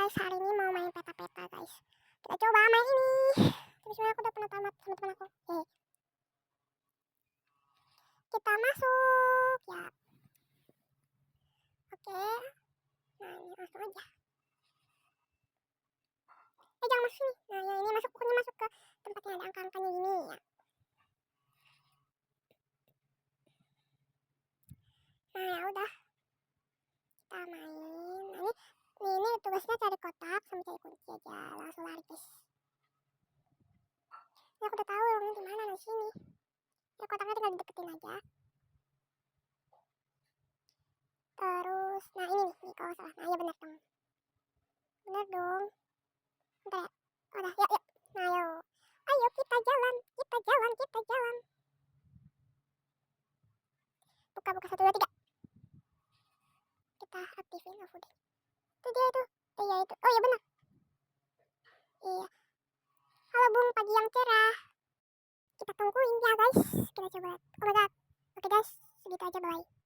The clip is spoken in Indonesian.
guys, hari ini mau main peta-peta guys. Kita coba main ini. Tapi sebenarnya aku udah pernah tamat sama teman aku. Kita masuk ya. Oke. Nah ini langsung aja. Jangan masuk sini. Nah yang ini masuk, pokoknya masuk ke tempat yang ada angka-angkanya gini ya. Nah ya udah. Kita main. Nah ini tugasnya cari kotak sama cari kunci aja. Langsung lari guys. Ini aku udah tahu orangnya di mana, di sini. Ya kotaknya tinggal dideketin aja. Terus, nah ini nih kalau salah. Nah ya benar dong. Benar dong. Bentar ya. Udah, yuk yuk. Nah yuk. Ayo kita jalan, kita jalan, kita jalan. Buka-buka 1, 2, 3. Kita aktifin OVO deh. Itu dia itu. Iya itu. Oh iya benar. Iya. Halo Bung, pagi yang cerah. Kita tungguin ya guys. Kita coba. Oh my god. Oke guys, segitu aja, bye.